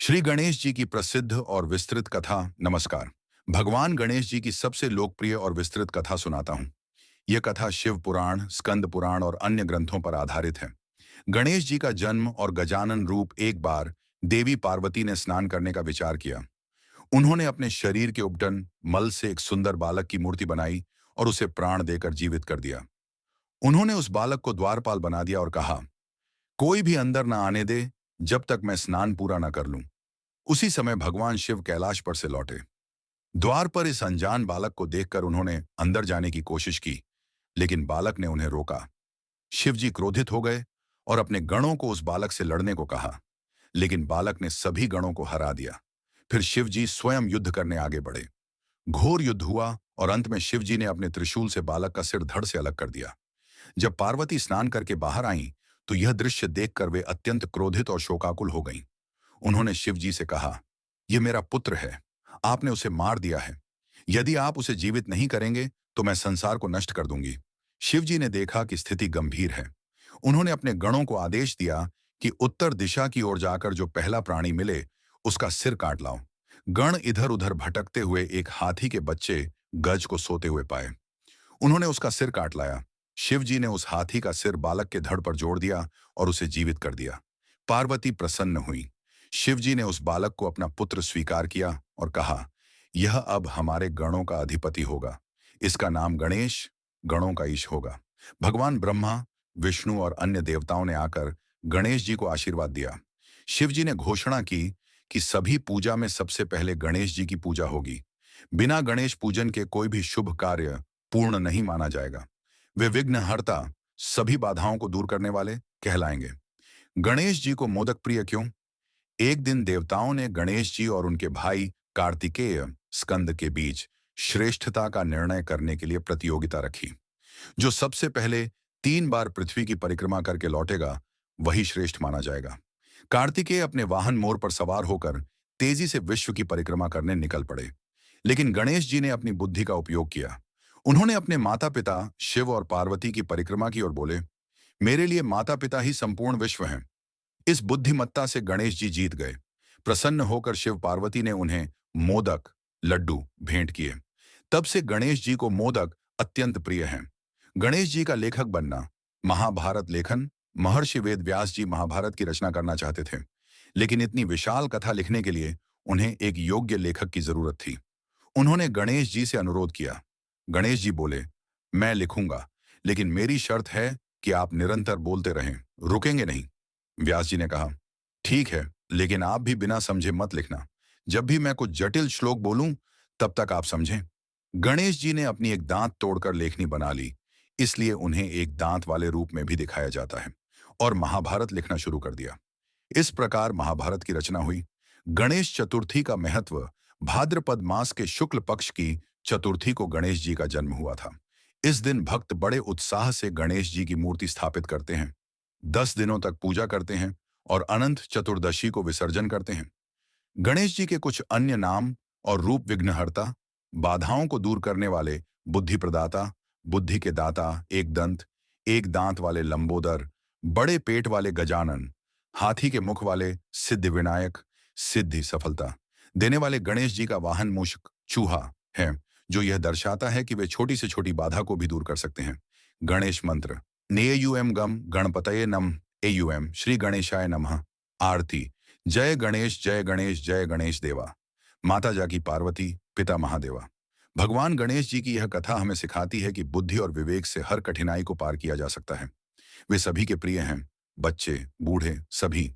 श्री गणेश जी की प्रसिद्ध और विस्तृत कथा। नमस्कार। भगवान गणेश जी की सबसे लोकप्रिय और विस्तृत कथा सुनाता हूँ। यह कथा शिव पुराण, स्कंद पुराण और अन्य ग्रंथों पर आधारित है। गणेश जी का जन्म और गजानन रूप। एक बार देवी पार्वती ने स्नान करने का विचार किया। उन्होंने अपने शरीर के उपटन मल से एक सुंदर बालक की मूर्ति बनाई और उसे प्राण देकर जीवित कर दिया। उन्होंने उस बालक को द्वारपाल बना दिया और कहा, कोई भी अंदर न आने दे जब तक मैं स्नान पूरा न कर लूं। उसी समय भगवान शिव कैलाश पर से लौटे। द्वार पर इस अनजान बालक को देखकर उन्होंने अंदर जाने की कोशिश की, लेकिन बालक ने उन्हें रोका। शिव जी क्रोधित हो गए और अपने गणों को उस बालक से लड़ने को कहा, लेकिन बालक ने सभी गणों को हरा दिया। फिर शिव जी स्वयं युद्ध करने आगे बढ़े। घोर युद्ध हुआ और अंत में शिव जी ने अपने त्रिशूल से बालक का सिर धड़ से अलग कर दिया। जब पार्वती स्नान करके बाहर आईं, तो यह दृश्य देखकर वे अत्यंत क्रोधित और शोकाकुल हो गईं। उन्होंने शिव जी से कहा, यह मेरा पुत्र है, आपने उसे मार दिया है। यदि आप उसे जीवित नहीं करेंगे तो मैं संसार को नष्ट कर दूंगी। शिव जी ने देखा कि स्थिति गंभीर है। उन्होंने अपने गणों को आदेश दिया कि उत्तर दिशा की ओर जाकर जो पहला प्राणी मिले उसका सिर काट लाओ। गण इधर उधर भटकते हुए एक हाथी के बच्चे गज को सोते हुए पाए। उन्होंने उसका सिर काट लाया। शिव जी ने उस हाथी का सिर बालक के धड़ पर जोड़ दिया और उसे जीवित कर दिया। पार्वती प्रसन्न हुई। शिव जी ने उस बालक को अपना पुत्र स्वीकार किया और कहा, यह अब हमारे गणों का अधिपति होगा। इसका नाम गणेश, गणों का ईश होगा। भगवान ब्रह्मा, विष्णु और अन्य देवताओं ने आकर गणेश जी को आशीर्वाद दिया। शिव जी ने घोषणा की कि सभी पूजा में सबसे पहले गणेश जी की पूजा होगी। बिना गणेश पूजन के कोई भी शुभ कार्य पूर्ण नहीं माना जाएगा। वे विघ्नहर्ता, सभी बाधाओं को दूर करने वाले कहलाएंगे। गणेश जी को मोदक प्रिय क्यों? एक दिन देवताओं ने गणेश जी और उनके भाई कार्तिकेय, स्कंद के बीच श्रेष्ठता का निर्णय करने के लिए प्रतियोगिता रखी। जो सबसे पहले 3 बार पृथ्वी की परिक्रमा करके लौटेगा, वही श्रेष्ठ माना जाएगा। कार्तिकेय अपने वाहन मोर पर सवार होकर तेजी से विश्व की परिक्रमा करने निकल पड़े, लेकिन गणेश जी ने अपनी बुद्धि का उपयोग किया। उन्होंने अपने माता पिता शिव और पार्वती की परिक्रमा की और बोले, मेरे लिए माता पिता ही संपूर्ण विश्व हैं। इस बुद्धिमत्ता से गणेश जी जीत गए। प्रसन्न होकर शिव पार्वती ने उन्हें मोदक, लड्डू भेंट किए। तब से गणेश जी को मोदक अत्यंत प्रिय हैं। गणेश जी का लेखक बनना। महाभारत लेखन। महर्षि वेद व्यास जी महाभारत की रचना करना चाहते थे, लेकिन इतनी विशाल कथा लिखने के लिए उन्हें एक योग्य लेखक की जरूरत थी। उन्होंने गणेश जी से अनुरोध किया। गणेश जी बोले, मैं लिखूंगा, लेकिन मेरी शर्त है कि आप निरंतर बोलते रहें, रुकेंगे नहीं। व्यास जी ने कहा, ठीक है, लेकिन आप भी बिना समझे मत लिखना। जब भी मैं कुछ जटिल श्लोक बोलूं, तब तक आप समझें। गणेश जी ने अपनी एक दांत तोड़कर लेखनी बना ली, इसलिए उन्हें एक दांत वाले रूप में भी दिखाया जाता है, और महाभारत लिखना शुरू कर दिया। इस प्रकार महाभारत की रचना हुई। गणेश चतुर्थी का महत्व। भाद्रपद मास के शुक्ल पक्ष की चतुर्थी को गणेश जी का जन्म हुआ था। इस दिन भक्त बड़े उत्साह से गणेश जी की मूर्ति स्थापित करते हैं, 10 दिनों तक पूजा करते हैं और अनंत चतुर्दशी को विसर्जन करते हैं। गणेश जी के कुछ अन्य नाम और रूप: विघ्नहर्ता, बाधाओं को दूर करने वाले, बुद्धि प्रदाता, बुद्धि के दाता, एक दंत, एक दांत वाले लंबोदर, बड़े पेट वाले गजानन, हाथी के मुख वाले सिद्धि विनायक, सिद्धि सफलता देने वाले। गणेश जी का वाहन मूषक, चूहा है, जो यह दर्शाता है कि वे छोटी से छोटी बाधा को भी दूर कर सकते हैं। गणेश मंत्र: नेयुम गम गणपतये नम एयुम श्री गणेशाय नमः। आरती: जय गणेश जय गणेश जय गणेश देवा। माता जाकी पार्वती, पिता महादेवा। भगवान गणेश जी की यह कथा हमें सिखाती है कि बुद्धि और विवेक से हर कठिनाई को पार किया जा सकता है। वे सभी के प्रिय हैं, बच्चे, बूढ़े, सभी।